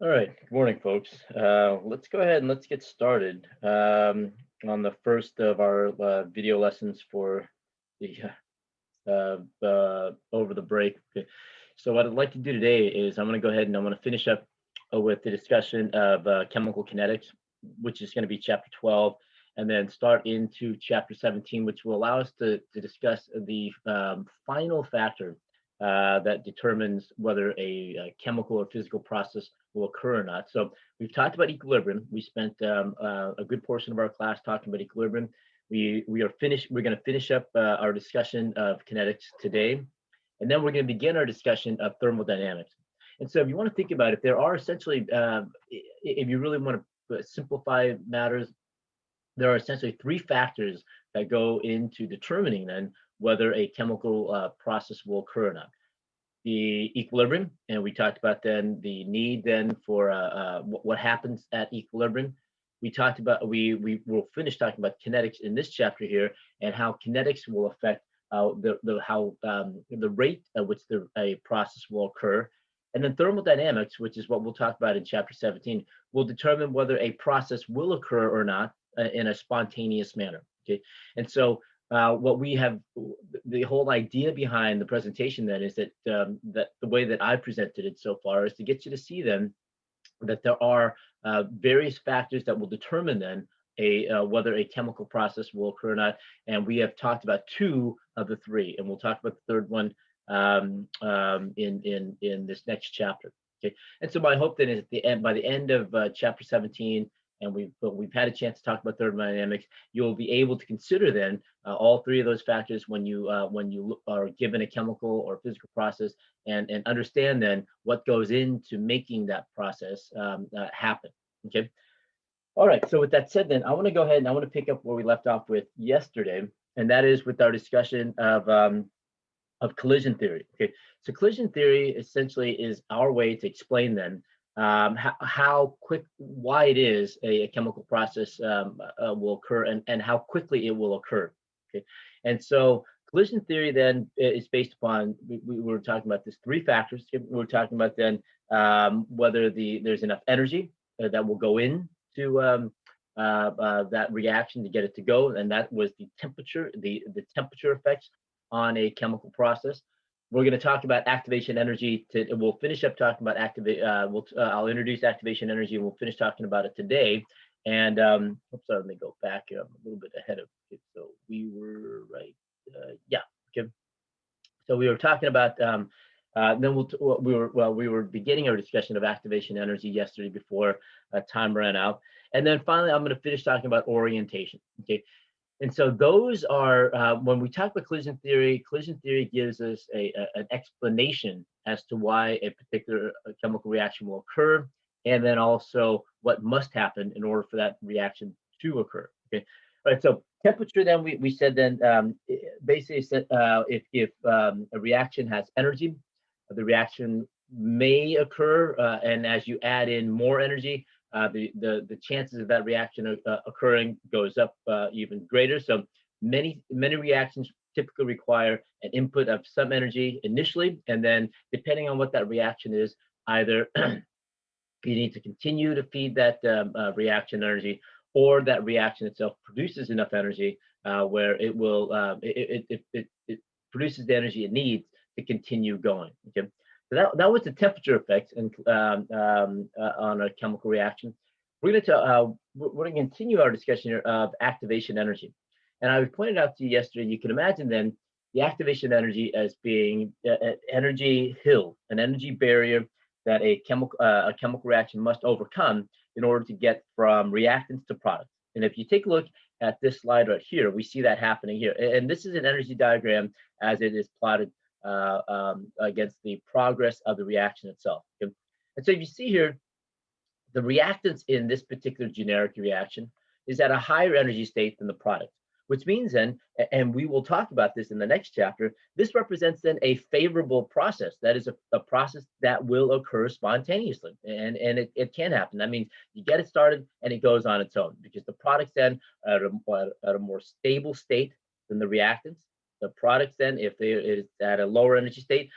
All right, good morning, folks. Let's go ahead and let's get started on the first of our video lessons for the over the break. Okay. So what I'd like to do today is I'm going to go ahead and I'm going to finish up with the discussion of chemical kinetics, which is going to be chapter 12, and then start into chapter 17, which will allow us to discuss the final factor that determines whether a chemical or physical process will occur or not. So we've talked about equilibrium. We spent a good portion of our class talking about equilibrium. We are finished. We're going to finish up our discussion of kinetics today, and then we're going to begin our discussion of thermodynamics. And so, if you want to think about it, there are essentially, if you really want to simplify matters, there are essentially three factors that go into determining then whether a chemical process will occur or not. The equilibrium, and we talked about then the need then for what happens at equilibrium. We talked about we will finish talking about kinetics in this chapter here, and how kinetics will affect the rate at which a process will occur. And then thermodynamics, which is what we'll talk about in chapter 17, will determine whether a process will occur or not in a spontaneous manner. Okay, and so what we have, the whole idea behind the presentation then is that the way that I presented it so far is to get you to see then that there are various factors that will determine then whether a chemical process will occur or not. And we have talked about two of the three, and we'll talk about the third one in this next chapter. Okay, and so my hope then is at the end, by the end of chapter 17, and we've had a chance to talk about thermodynamics, you'll be able to consider then all three of those factors when you are given a chemical or physical process, and understand then what goes into making that process happen. Okay. All right. So with that said, then I want to go ahead and I want to pick up where we left off with yesterday, and that is with our discussion of collision theory. Okay, so collision theory essentially is our way to explain then why it is a chemical process will occur, and how quickly it will occur. Okay, and so collision theory then is based upon, we were talking about this three factors. We were talking about then whether there's enough energy that will go into that reaction to get it to go, and that was the temperature, the temperature effects on a chemical process. We're going to talk about activation energy. We'll finish up talking about I'll introduce activation energy, and we'll finish talking about it today. And oops, sorry, let me go back. I'm a little bit ahead of it. So we were right. Yeah. Okay. So we were talking about. Then we were beginning our discussion of activation energy yesterday before time ran out, and then finally I'm going to finish talking about orientation. Okay. And so those are, when we talk about collision theory gives us an explanation as to why a particular chemical reaction will occur, and then also what must happen in order for that reaction to occur. Okay. All right. So temperature, then we said then basically said, if a reaction has energy, the reaction may occur, and as you add in more energy, the chances of that reaction occurring goes up even greater. So many reactions typically require an input of some energy initially, and then depending on what that reaction is, either you need to continue to feed that reaction energy, or that reaction itself produces enough energy where it will it produces the energy it needs to continue going. Okay, so that was the temperature effect and on a chemical reaction. We're going to continue our discussion here of activation energy, and I pointed out to you yesterday. You can imagine then the activation energy as being an energy hill, an energy barrier that a chemical reaction must overcome in order to get from reactants to products. And if you take a look at this slide right here, we see that happening here. And this is an energy diagram as it is plotted against the progress of the reaction itself. Okay? And so if you see here, the reactants in this particular generic reaction is at a higher energy state than the product, which means then, and we will talk about this in the next chapter, this represents then a favorable process. That is a process that will occur spontaneously, and it can happen. That means you get it started and it goes on its own, because the products then are at a more stable state than the reactants. The products then, if they is at a lower energy state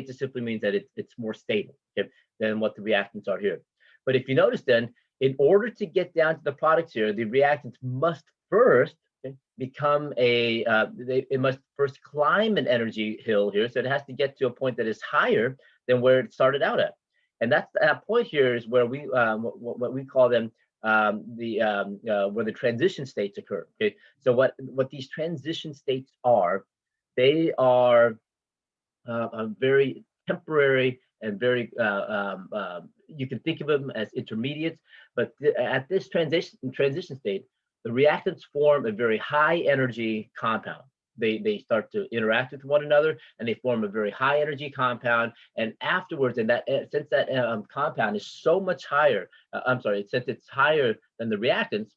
just simply means that it's more stable. Okay? than what the reactants are here. But if you notice then, in order to get down to the products here, the reactants must first become it must first climb an energy hill here. So it has to get to a point that is higher than where it started out at. And that point here is where we what we call them where the transition states occur. Okay, so what these transition states are, they are very temporary and very you can think of them as intermediates, but at this transition state, the reactants form a very high energy compound. They start to interact with one another, and they form a very high energy compound. And afterwards, and that since that compound is so much higher, since it's higher than the reactants,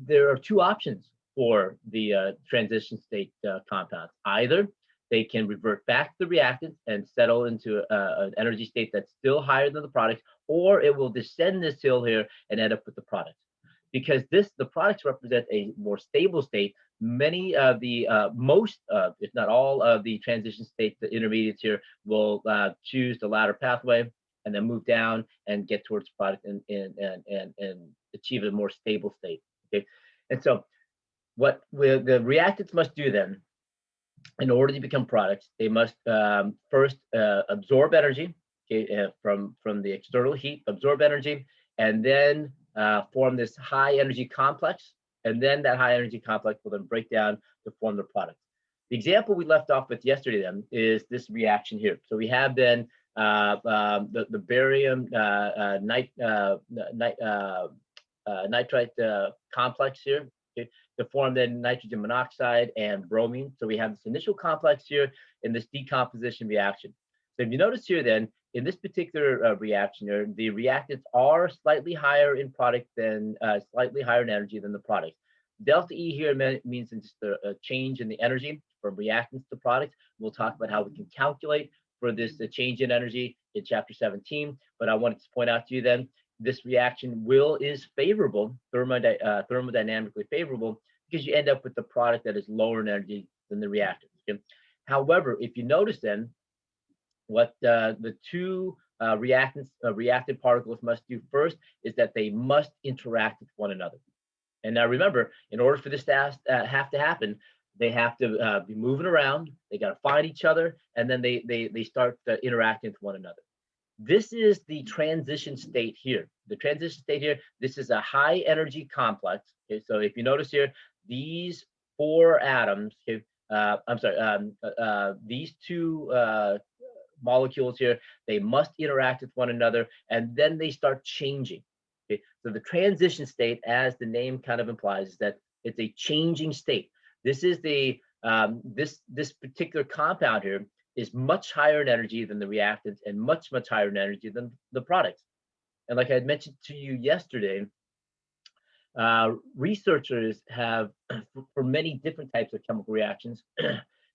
there are two options for the transition state compounds. Either they can revert back to the reactants and settle into an energy state that's still higher than the products, or it will descend this hill here and end up with the products. Because the products represent a more stable state, many of the most, if not all of the transition states, the intermediates here, will choose the latter pathway and then move down and get towards product and achieve a more stable state. Okay, and so what the reactants must do then, in order to become products, they must first absorb energy, okay, from the external heat, absorb energy, and then form this high energy complex, and then that high energy complex will then break down to form the product. The example we left off with yesterday then is this reaction here. So we have then the barium nitrite complex here, okay, to form then nitrogen monoxide and bromine. So we have this initial complex here in this decomposition reaction. So if you notice here then, in this particular reaction here, the reactants are slightly higher in product than slightly higher in energy than the products. Delta E here means it's just a change in the energy from reactants to products. We'll talk about how we can calculate for this change in energy in chapter 17. But I wanted to point out to you then, this reaction is favorable, thermodynamically favorable, because you end up with the product that is lower in energy than the reactants. Okay? However, if you notice then, what the two reactant particles must do first is that they must interact with one another. And now remember, in order for this to have to happen, they have to be moving around. They got to find each other, and then they start interacting with one another. This is the transition state here. The transition state here, this is a high energy complex. Okay, so if you notice here, these four atoms, okay, these two molecules here, they must interact with one another, and then they start changing. Okay, so the transition state, as the name kind of implies, is that it's a changing state. This is the this particular compound here is much higher in energy than the reactants and much higher in energy than the products. And like I had mentioned to you yesterday, researchers have, for many different types of chemical reactions,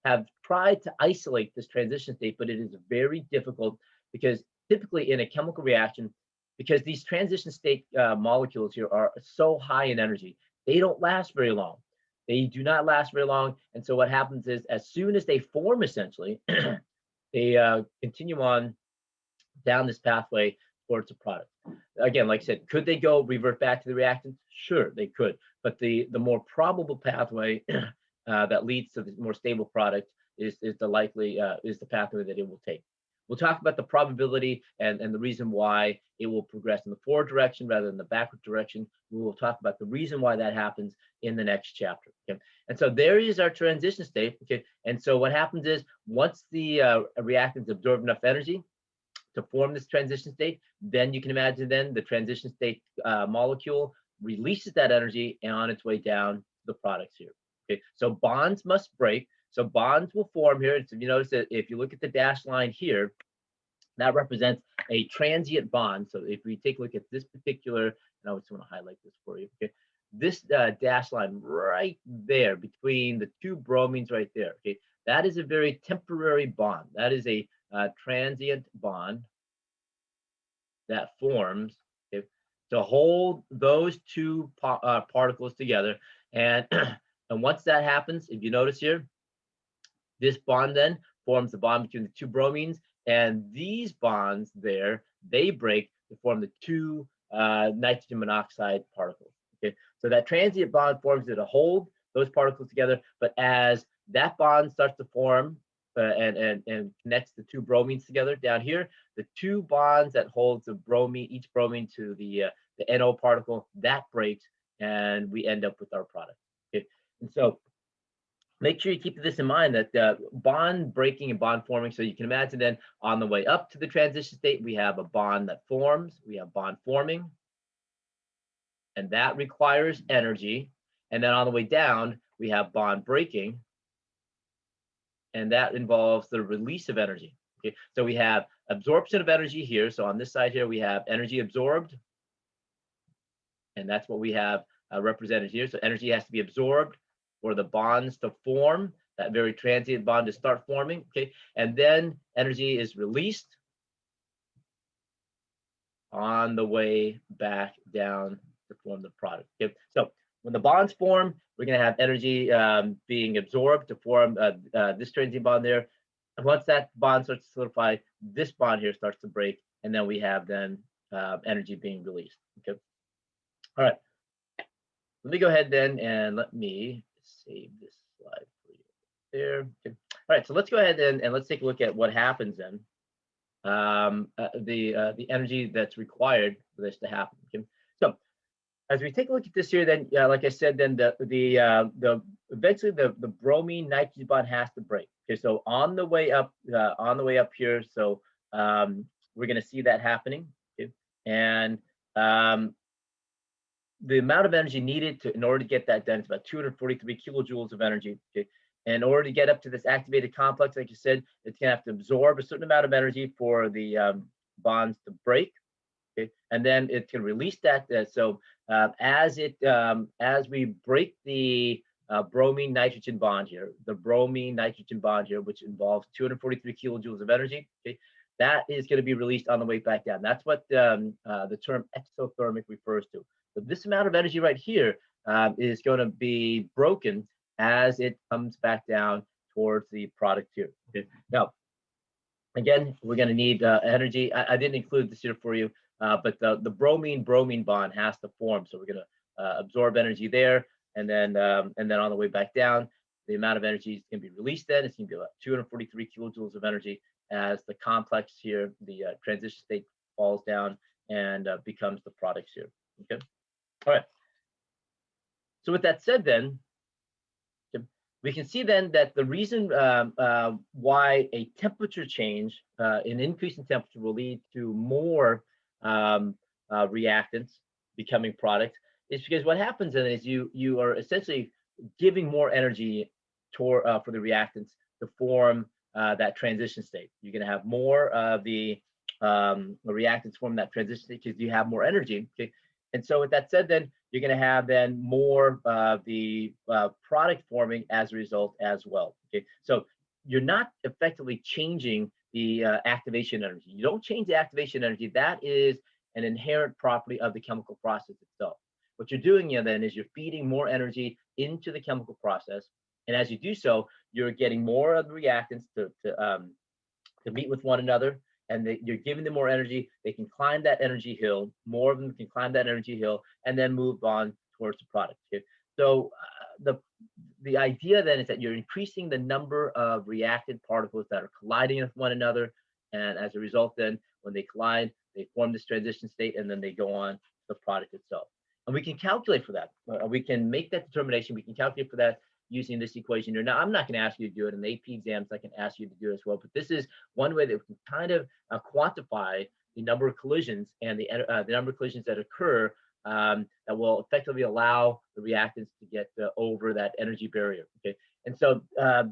have tried to isolate this transition state, but it is very difficult because typically in a chemical reaction, because these transition state molecules here are so high in energy, they don't last very long. They do not last very long. And so what happens is, as soon as they form, essentially, they continue on down this pathway towards a product. Again, like I said, could they revert back to the reactants? Sure, they could. But the more probable pathway that leads to the more stable product is the pathway that it will take. We'll talk about the probability and the reason why it will progress in the forward direction rather than the backward direction. We will talk about the reason why that happens in the next chapter. Okay? And so there is our transition state. Okay, and so what happens is, once the reactants absorb enough energy to form this transition state, then you can imagine then the transition state molecule releases that energy and on its way down to the products here. Okay, so bonds must break. So bonds will form here. So you notice that if you look at the dashed line here, that represents a transient bond. So if we take a look at this particular, and I just want to highlight this for you. Okay, this dashed line right there between the two bromines right there. Okay, that is a very temporary bond. That is a transient bond that forms, okay, to hold those two particles together. And and once that happens, if you notice here, this bond then forms the bond between the two bromines, And these bonds there, they break to form the two nitrogen monoxide particles. Okay, so that transient bond forms it to hold those particles together. But as that bond starts to form and connects the two bromines together down here, the two bonds that holds the bromine, each bromine to the NO particle, that breaks, and we end up with our product. Okay, and so make sure you keep this in mind, that bond breaking and bond forming. So you can imagine then on the way up to the transition state, we have a bond that forms, we have bond forming, and that requires energy. And then on the way down, we have bond breaking, and that involves the release of energy. Okay, so we have absorption of energy here. So on this side here, we have energy absorbed, and that's what we have represented here. So energy has to be absorbed for the bonds to form, that very transient bond to start forming. Okay, and then energy is released on the way back down to form the product. Okay, so when the bonds form, we're going to have energy being absorbed to form this transient bond there. And once that bond starts to solidify, this bond here starts to break, and then we have then energy being released. Okay. All right. Let me go ahead then and let me save this slide for you there. Okay. All right. So let's go ahead and let's take a look at what happens then. The energy that's required for this to happen. Okay. So as we take a look at this here, then like I said, then the eventually the bromine nitrogen bond has to break. Okay, so on the way up here, so we're going to see that happening. Okay, and the amount of energy needed in order to get that done is about 243 kilojoules of energy. Okay, and in order to get up to this activated complex, like you said, it's going to have to absorb a certain amount of energy for the bonds to break. Okay, and then it can release that. As we break the bromine nitrogen bond here, which involves 243 kilojoules of energy, okay, that is going to be released on the way back down. That's what the term exothermic refers to. So this amount of energy right here is going to be broken as it comes back down towards the product here. Okay. Now, again, we're going to need energy. I didn't include this here for you, but the bromine bond has to form. So we're going to absorb energy there, and then on the way back down, the amount of energy is going to be released. Then it's going to be about 243 kilojoules of energy as the complex here, the transition state, falls down and becomes the products here. Okay. All right. So with that said, then we can see then that the reason why a temperature change, an increase in temperature, will lead to more reactants becoming products is because what happens then is you are essentially giving more energy for the reactants to form that transition state. You're going to have more of the reactants form that transition state because you have more energy. Okay, and so with that said, then you're going to have then more the product forming as a result as well. Okay, so you're not effectively changing the activation energy. You don't change the activation energy. That is an inherent property of the chemical process itself. What you're doing then is you're feeding more energy into the chemical process, and as you do so, you're getting more of the reactants to meet with one another, and you're giving them more energy. They can climb that energy hill. More of them can climb that energy hill and then move on towards the product. Okay? So the idea then is that you're increasing the number of reactant particles that are colliding with one another, and as a result, then when they collide, they form this transition state, and then they go on to the product itself. And we can calculate for that. We can make that determination. We can calculate for that using this equation here. Now, I'm not going to ask you to do it in the AP exams. I can ask you to do it as well. But this is one way that we can kind of quantify the number of collisions and the number of collisions that occur that will effectively allow the reactants to get over that energy barrier. Okay, and so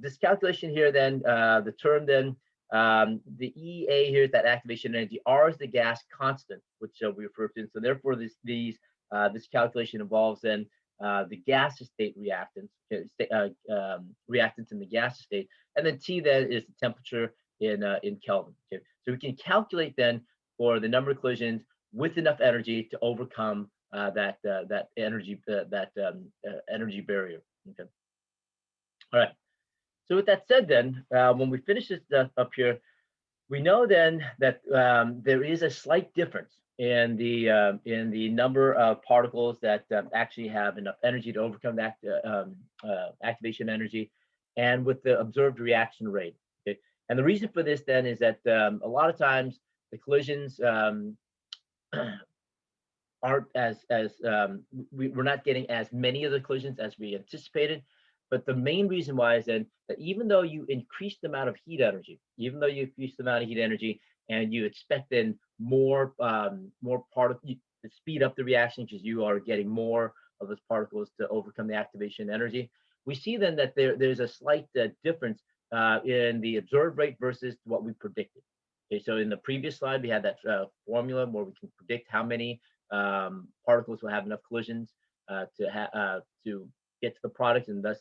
this calculation here, then the term then the EA here is that activation energy. R is the gas constant, which we refer to. So therefore, this calculation involves then the gaseous state reactants, reactants in the gaseous state, and then T then is the temperature in Kelvin. Okay, so we can calculate then for the number of collisions with enough energy to overcome that energy energy barrier. Okay. All right. So with that said, then when we finish this up here, We know then that there is a slight difference in the number of particles that actually have enough energy to overcome that activation energy, and with the observed reaction rate. Okay? And the reason for this then is that a lot of times the collisions aren't we're not getting as many of the collisions as we anticipated. But the main reason why is then that even though you increase the amount of heat energy, even though you increase the amount of heat energy, and you expect then more particles to speed up the reaction because you are getting more of those particles to overcome the activation energy, we see then that there's a slight difference in the observed rate versus what we predicted. Okay, so in the previous slide, we had that formula where we can predict how many particles will have enough collisions to get to the product, and thus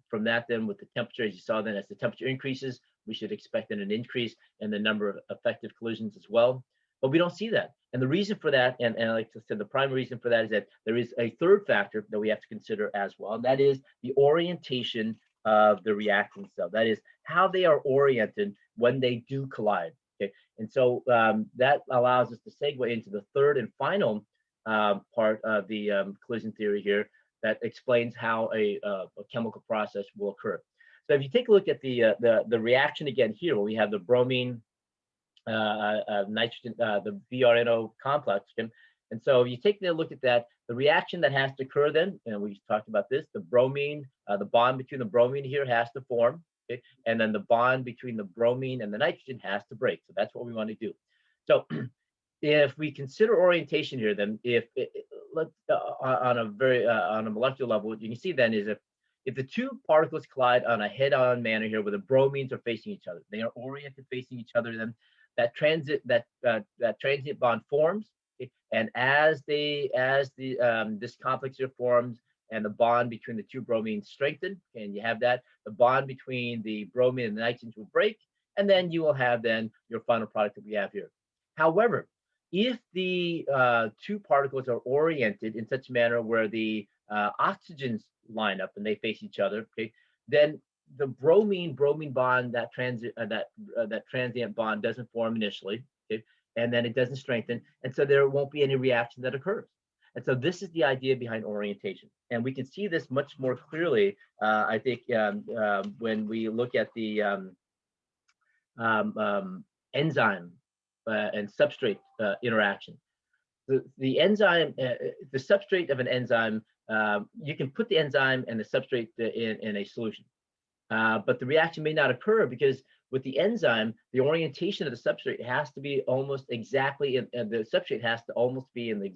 from that, then with the temperature, as you saw, then as the temperature increases, we should expect then an increase in the number of effective collisions as well. But we don't see that, and the reason for that, and like I said, the primary reason for that is that there is a third factor that we have to consider as well, and that is the orientation of the reactant cell. That is how they are oriented when they do collide. Okay, and so that allows us to segue into the third and final part of the collision theory here, that explains how a chemical process will occur. So if you take a look at the reaction again here, where we have the bromine, nitrogen, the BRNO complex, and so you take a look at that, the reaction that has to occur then, and we talked about this, the bromine, the bond between the bromine here has to form, okay? And then the bond between the bromine and the nitrogen has to break. So that's what we want to do. So if we consider orientation here, then on a molecular level, you can see then is if the two particles collide on a head-on manner here, where the bromines are facing each other, they are oriented facing each other, then that transient bond forms, okay? And as this complex here forms and the bond between the two bromines strengthen, and you have that, the bond between the bromine and the nitrogen will break, and then you will have then your final product that we have here. However, if the two particles are oriented in such a manner where the oxygens line up and they face each other, okay, then the bromine bond, that transient bond doesn't form initially, okay, and then it doesn't strengthen, and so there won't be any reaction that occurs. And so this is the idea behind orientation, and we can see this much more clearly, I think, when we look at the enzyme and substrate interaction. The enzyme, the substrate of an enzyme, you can put the enzyme and the substrate in a solution, but the reaction may not occur because with the enzyme, the orientation of the substrate has to be almost exactly, the substrate has to almost be in the,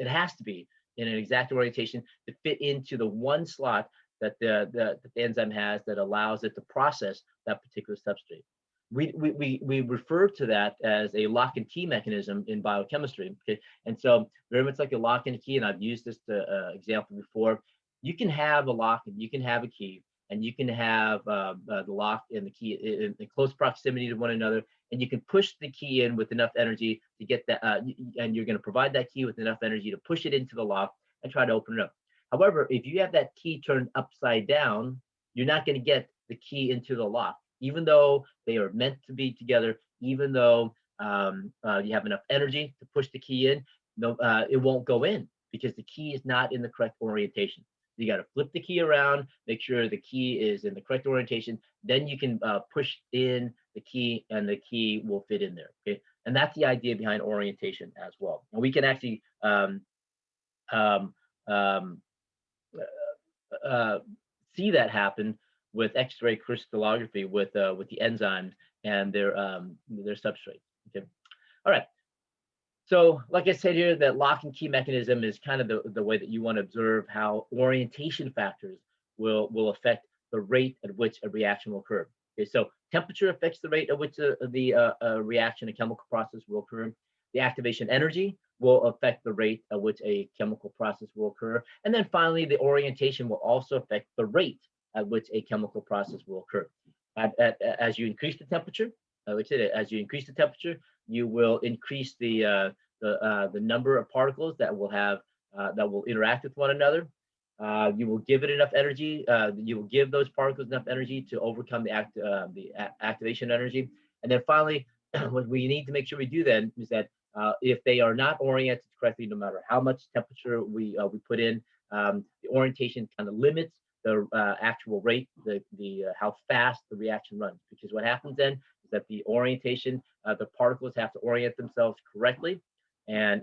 it has to be in an exact orientation to fit into the one slot that the enzyme has that allows it to process that particular substrate. We refer to that as a lock and key mechanism in biochemistry. Okay? And so very much like a lock and key, and I've used this example before, you can have a lock and you can have a key, and you can have the lock and the key in close proximity to one another, and you can push the key in with enough energy to get that, and you're going to provide that key with enough energy to push it into the lock and try to open it up. However, if you have that key turned upside down, you're not going to get the key into the lock, even though they are meant to be together, even though you have enough energy to push the key in, no, it won't go in because the key is not in the correct orientation. You got to flip the key around, make sure the key is in the correct orientation. Then you can push in the key, and the key will fit in there. Okay, and that's the idea behind orientation as well. And we can actually see that happen with X-ray crystallography with the enzymes and their substrate. Okay, all right. So, like I said here, that lock and key mechanism is kind of the way that you want to observe how orientation factors will affect the rate at which a reaction will occur. Okay, so temperature affects the rate at which the reaction, a chemical process will occur. The activation energy will affect the rate at which a chemical process will occur. And then finally, the orientation will also affect the rate at which a chemical process will occur. As you increase the temperature, like I said, as you increase the temperature, you will increase the number of particles that will interact with one another. You will give it enough energy. You will give those particles enough energy to overcome the activation energy. And then finally, what we need to make sure we do then is that if they are not oriented correctly, no matter how much temperature we put in, the orientation kind of limits the actual rate, the how fast the reaction runs. Because what happens then is that the orientation, the particles have to orient themselves correctly, and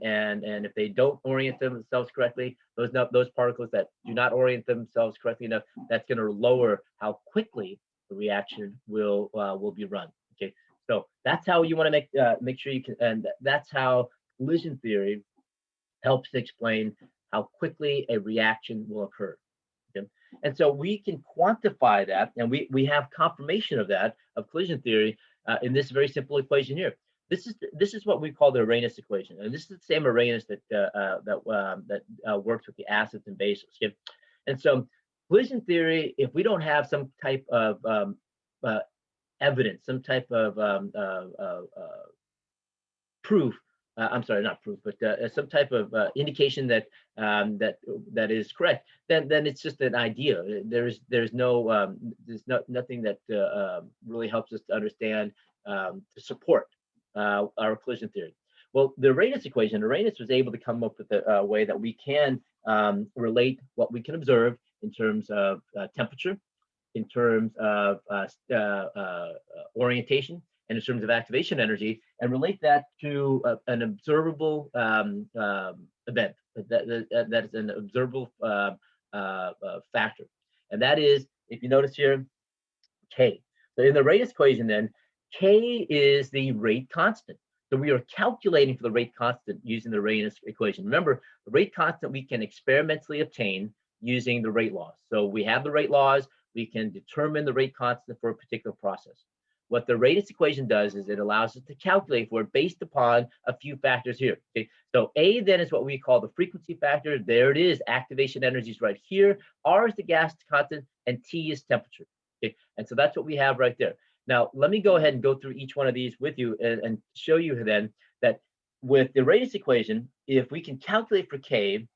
if they don't orient themselves correctly, those particles that do not orient themselves correctly enough, that's going to lower how quickly the reaction will be run. Okay, so that's how you want to make sure you can, and that's how collision theory helps to explain how quickly a reaction will occur. Okay? And so we can quantify that, and we have confirmation of that, of collision theory, in this very simple equation here. This is what we call the Arrhenius equation, and this is the same Arrhenius that works with the acids and bases. Okay? And so collision theory, if we don't have some type of evidence, some type of proof, I'm sorry, not proof, but some type of indication that that is correct, then it's just an idea. There's nothing that really helps us to understand to support our collision theory. Well, the Arrhenius equation, Arrhenius was able to come up with a way that we can relate what we can observe in terms of temperature, in terms of orientation, and in terms of activation energy, and relate that to an observable event. That is an observable factor. And that is, if you notice here, K. So in the Arrhenius equation then, K is the rate constant. So we are calculating for the rate constant using the Arrhenius equation. Remember, the rate constant we can experimentally obtain using the rate laws. So we have the rate laws, we can determine the rate constant for a particular process. What the Arrhenius equation does is it allows us to calculate for it based upon a few factors here. Okay, so A then is what we call the frequency factor. There it is, activation energy is right here. R is the gas constant, and T is temperature. Okay, and so that's what we have right there. Now, let me go ahead and go through each one of these with you and show you then that with the Arrhenius equation, if we can calculate for K,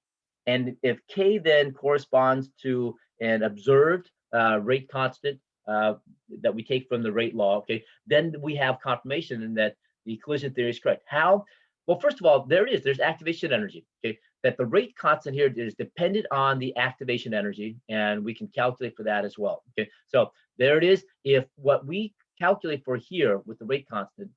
and if K then corresponds to an observed rate constant that we take from the rate law, okay, then we have confirmation that the collision theory is correct. How? Well, first of all, there's activation energy, okay, that the rate constant here is dependent on the activation energy, and we can calculate for that as well, okay. So there it is. If what we calculate for here with the rate constant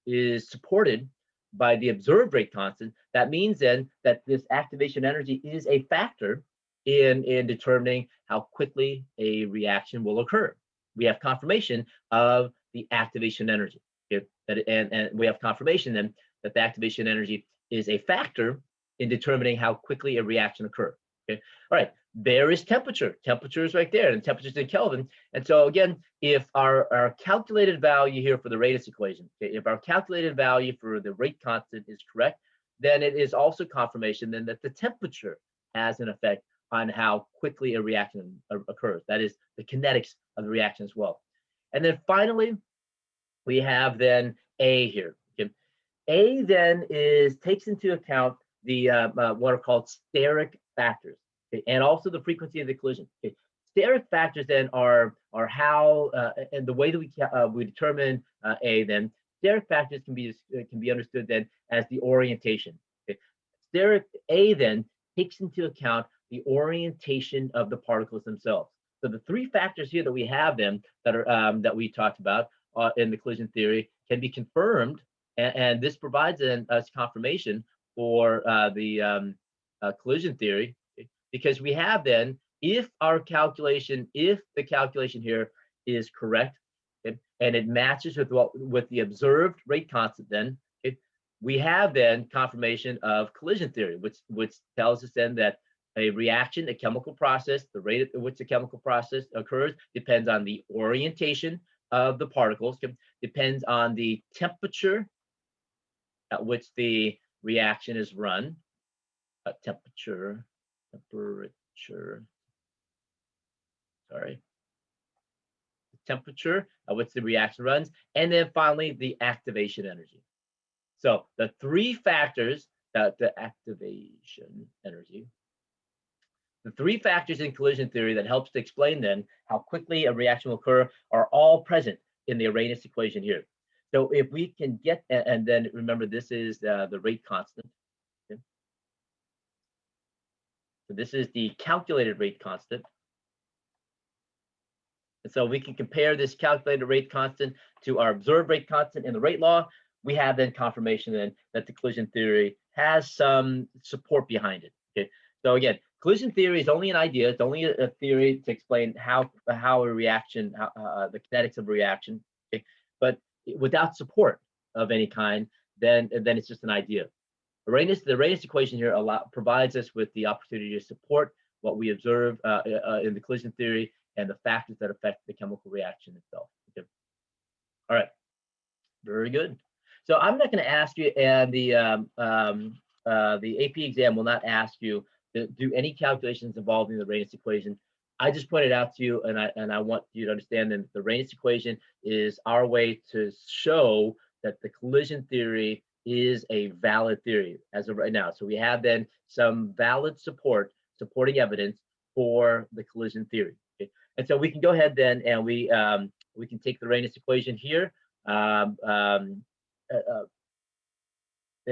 is supported by the observed rate constant, that means then that this activation energy is a factor in determining how quickly a reaction will occur. We have confirmation of the activation energy. Okay? And we have confirmation then that the activation energy is a factor in determining how quickly a reaction occurs. Okay. All right. There is temperature. Temperature is right there, and temperature is in Kelvin. And so again, if our calculated value here for the Arrhenius equation, okay, if our calculated value for the rate constant is correct, then it is also confirmation then that the temperature has an effect on how quickly a reaction occurs. That is the kinetics of the reaction as well. And then finally, we have then A here. Okay. A then takes into account the what are called steric factors, okay, and also the frequency of the collision. Okay. Steric factors then are how and the way that we determine A then. Steric factors can be understood then as the orientation. Okay. Steric A then takes into account the orientation of the particles themselves. So the three factors here that we have then that are that we talked about in the collision theory can be confirmed, and this provides us confirmation for the collision theory, because we have then, if the calculation here is correct, okay, and it matches with the observed rate constant, then okay, we have then confirmation of collision theory, which tells us then that a reaction, a chemical process, the rate at which the chemical process occurs depends on the orientation of the particles, depends on the temperature at which the reaction is run, temperature, sorry, temperature at which the reaction runs, and then finally the activation energy. So the three factors that the activation energy, The three factors in collision theory that helps to explain then how quickly a reaction will occur are all present in the Arrhenius equation here. So if we can get, and then remember, this is the rate constant. Okay? So this is the calculated rate constant. And so we can compare this calculated rate constant to our observed rate constant in the rate law. We have then confirmation then that the collision theory has some support behind it. Okay. So again, collision theory is only an idea. It's only a theory to explain how a reaction, the kinetics of a reaction. Okay. But without support of any kind, then it's just an idea. The Arrhenius equation here provides us with the opportunity to support what we observe in the collision theory and the factors that affect the chemical reaction itself. Okay. All right, very good. So I'm not going to ask you, and the AP exam will not ask you to do any calculations involving the Arrhenius equation. I just pointed out to you, and I want you to understand that the Arrhenius equation is our way to show that the collision theory is a valid theory as of right now. So we have then some valid supporting evidence for the collision theory. Okay? And so we can go ahead then and we can take the Arrhenius equation here and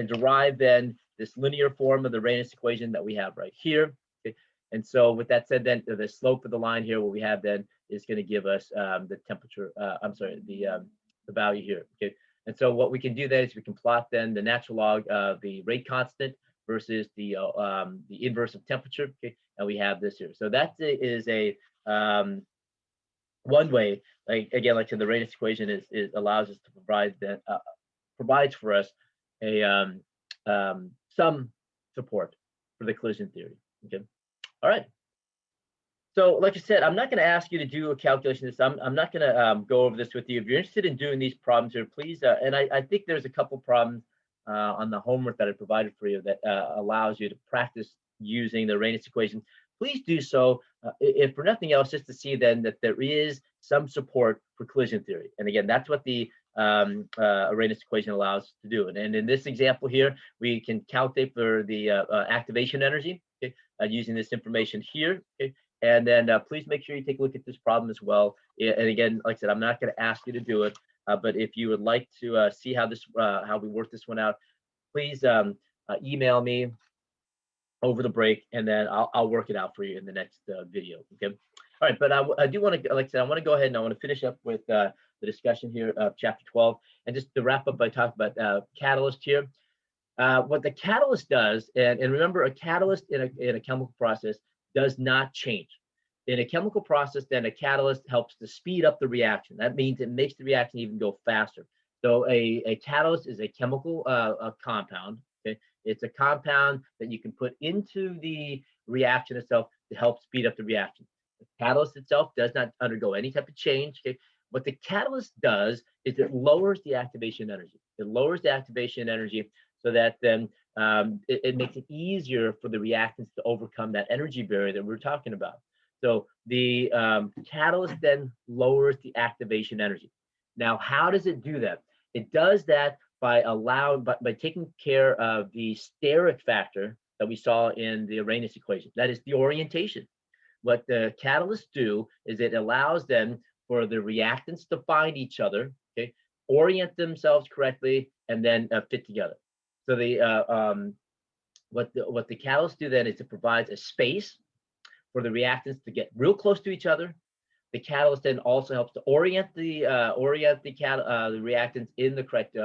derive then this linear form of the Arrhenius equation that we have right here. Okay? And so with that said, then the slope of the line here, what we have then is going to give us the temperature, the value here. Okay. And so what we can do then is we can plot then the natural log of the rate constant versus the inverse of temperature. Okay. And we have this here. So that is a one way, like again, like the Arrhenius equation is allows us to provide that provides for us a some support for the collision theory. Okay. All right. So like I said, I'm not going to ask you to do a calculation. I'm not going to go over this with you. If you're interested in doing these problems here, please. And I think there's a couple problems on the homework that I provided for you that allows you to practice using the Arrhenius equation. Please do so, if for nothing else, just to see then that there is some support for collision theory. And again, that's what the Arrhenius equation allows us to do. And in this example here, we can calculate for the activation energy, okay, using this information here. Okay. And then please make sure you take a look at this problem as well. And again, like I said, I'm not going to ask you to do it, but if you would like to see how we work this one out, please email me over the break, and then I'll work it out for you in the next video. Okay. All right, but I do want to, like I said, I want to go ahead and I want to finish up with the discussion here of chapter 12, and just to wrap up by talking about catalyst here. What the catalyst does, and remember, a catalyst in a chemical process does not change. In a chemical process, then a catalyst helps to speed up the reaction. That means it makes the reaction even go faster. So a catalyst is a chemical compound. Okay, it's a compound that you can put into the reaction itself to help speed up the reaction. The catalyst itself does not undergo any type of change. Okay, what the catalyst does is it lowers the activation energy. It lowers the activation energy so that then it makes it easier for the reactants to overcome that energy barrier that we're talking about. So the catalyst then lowers the activation energy. Now, how does it do that? It does that by taking care of the steric factor that we saw in the Arrhenius equation. That is the orientation. What the catalysts do is it allows them for the reactants to find each other, okay, orient themselves correctly, and then fit together. So what the catalysts do then is it provides a space for the reactants to get real close to each other. The catalyst then also helps to orient the reactants in the correct in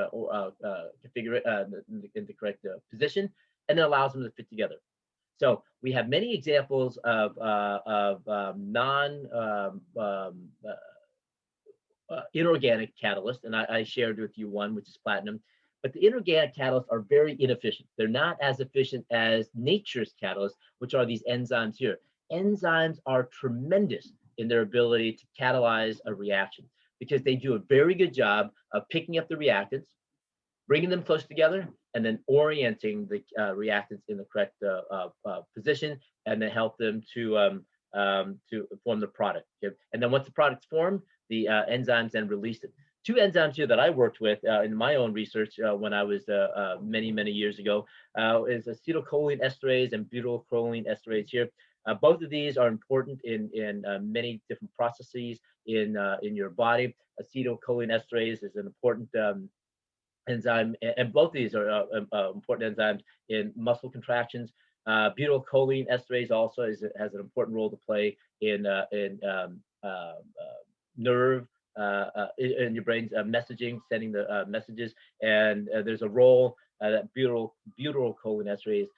the correct position, and then allows them to fit together. So we have many examples of inorganic catalysts, and I shared with you one, which is platinum. But the inorganic catalysts are very inefficient. They're not as efficient as nature's catalysts, which are these enzymes here. Enzymes are tremendous in their ability to catalyze a reaction because they do a very good job of picking up the reactants, bringing them close together, and then orienting the reactants in the correct position, and then help them to form the product. Okay? And then once the product's formed, the enzymes then release it. Two enzymes here that I worked with in my own research when I was many years ago is acetylcholine esterase and butyrylcholine esterase here. Both of these are important in many different processes in your body. Acetylcholinesterase is an important enzyme, and both of these are important enzymes in muscle contractions. Butyrylcholine esterase also has an important role to play in nerve in your brain's messaging, sending the messages. And there's a role that butyrylcholine esterase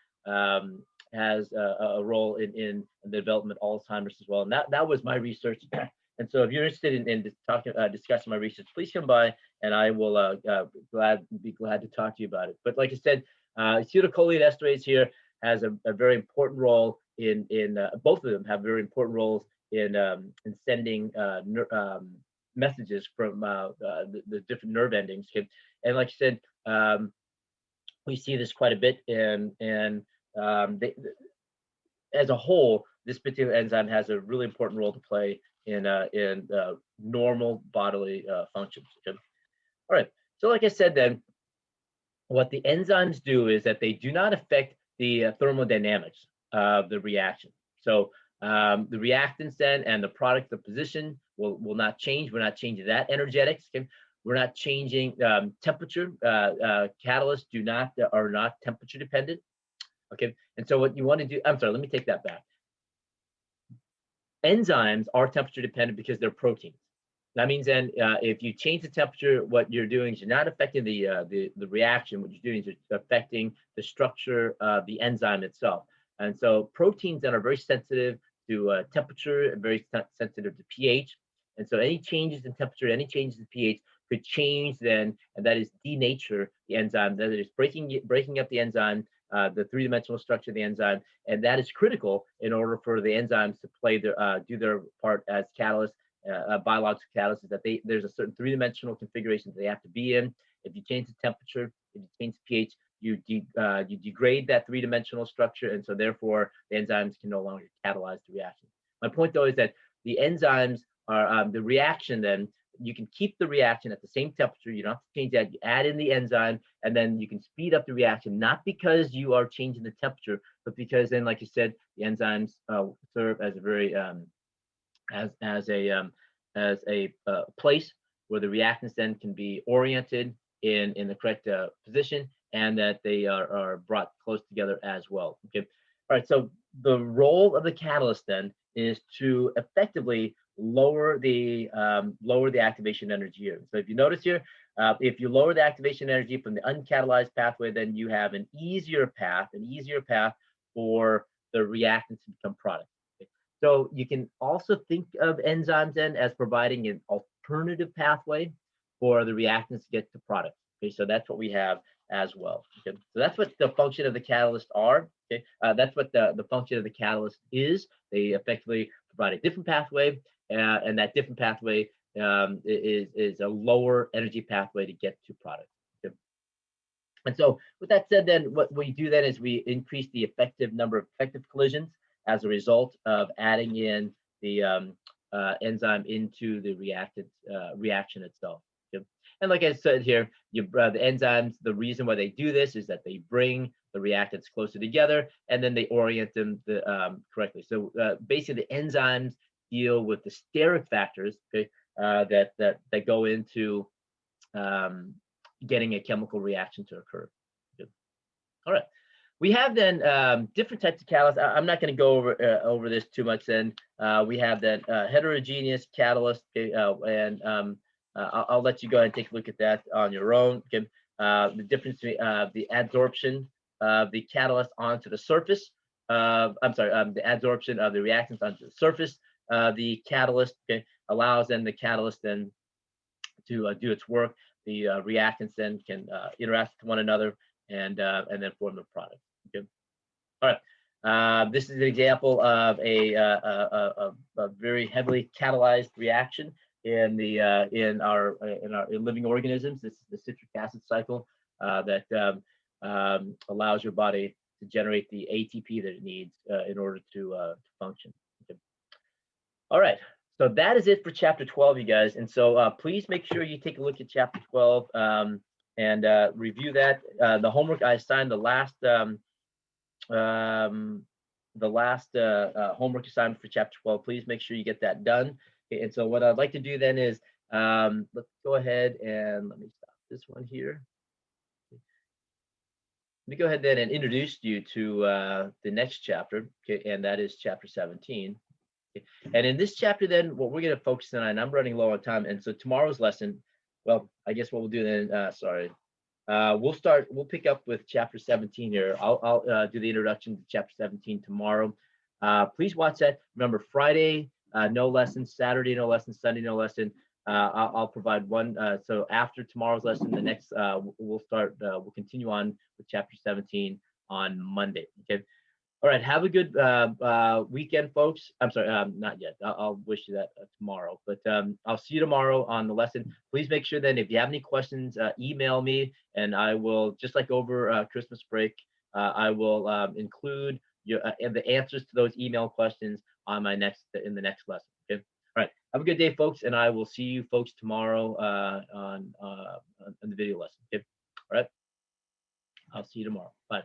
has a role in the development of Alzheimer's as well. And that was my research. And so if you're interested in discussing my research, please come by and I will be glad to talk to you about it. But like I said, acetylcholine esterase here has a very important role in both of them have very important roles in sending messages from the different nerve endings. Okay? And like I said, we see this quite a bit, and as a whole, this particular enzyme has a really important role to play in normal bodily functions. Okay? All right. So like I said, then what the enzymes do is that they do not affect the thermodynamics of the reaction. So the reactants then and the product, the position will not change. We're not changing that energetics. Okay? We're not changing temperature. Catalysts are not temperature dependent. Okay, and so what you want to do, I'm sorry, let me take that back. Enzymes are temperature dependent because they're proteins. That means then if you change the temperature, what you're doing is you're not affecting the reaction. What you're doing is you're affecting the structure of the enzyme itself. And so proteins that are very sensitive to temperature and very sensitive to pH. And so any changes in temperature, any changes in pH could change then, and that is denature the enzyme. That is breaking up the enzyme, the three-dimensional structure of the enzyme, and that is critical in order for the enzymes to play do their part as catalysts. Biological catalysts is that there's a certain three-dimensional configuration that they have to be in. If you change the temperature, if you change the pH, you degrade that three-dimensional structure, and so therefore the enzymes can no longer catalyze the reaction. My point though is that the enzymes are the reaction. Then you can keep the reaction at the same temperature. You don't have to change that. You add in the enzyme, and then you can speed up the reaction, not because you are changing the temperature, but because then, like you said, the enzymes serve as a very as a place where the reactants then can be oriented in the correct position, and that they are brought close together as well. Okay. All right. So the role of the catalyst then is to effectively lower the activation energy here. So if you notice here, if you lower the activation energy from the uncatalyzed pathway, then you have an easier path for the reactants to become products. Okay? So you can also think of enzymes then as providing an alternative pathway for the reactants to get to products. Okay, so that's what we have as well. Okay, so that's what the function of the catalyst are. Okay, that's what the function of the catalyst is. They effectively provide a different pathway, and that different pathway is a lower energy pathway to get to products. Okay? And so with that said, then what we do then is we increase the effective number of effective collisions as a result of adding in the enzyme into the reaction itself. Okay? And like I said here, the enzymes, the reason why they do this is that they bring the reactants closer together, and then they orient them correctly. So basically the enzymes deal with the steric factors, okay, that go into getting a chemical reaction to occur. Good. All right, we have then different types of catalysts. I'm not going to go over this too much. Then we have that heterogeneous catalyst, okay, and I'll let you go ahead and take a look at that on your own. Okay, the difference between the adsorption of the catalyst onto the surface. I'm sorry, the adsorption of the reactants onto the surface. The catalyst, okay, allows then the catalyst then to do its work. The reactants then can interact with one another and then form the product. Okay. All right. This is an example of a very heavily catalyzed reaction in our living organisms. This is the citric acid cycle that allows your body to generate the ATP that it needs in order to function. Okay. All right, so that is it for chapter 12, you guys. And so please make sure you take a look at chapter 12 and review that. The homework I assigned the last the last homework assignment for chapter 12. Please make sure you get that done. Okay, and so what I'd like to do then is let's go ahead and let me stop this one here. Let me go ahead then and introduce you to the next chapter, okay, and that is chapter 17. Okay. And in this chapter, then, what we're going to focus on, and I'm running low on time, and so tomorrow's lesson, well, I guess what we'll do then, we'll pick up with chapter 17 here. I'll do the introduction to chapter 17 tomorrow. Please watch that. Remember, Friday, no lesson, Saturday, no lesson, Sunday, no lesson. I'll provide one. So after tomorrow's lesson, the next we'll continue on with chapter 17 on Monday. Okay. All right. Have a good weekend, folks. I'm sorry, not yet. I'll wish you that tomorrow, but I'll see you tomorrow on the lesson. Please make sure then if you have any questions, email me, and I will, just like over Christmas break, I will include the answers to those email questions on in the next lesson. Okay. All right. Have a good day, folks, and I will see you folks tomorrow on the video lesson. Okay. All right. I'll see you tomorrow. Bye.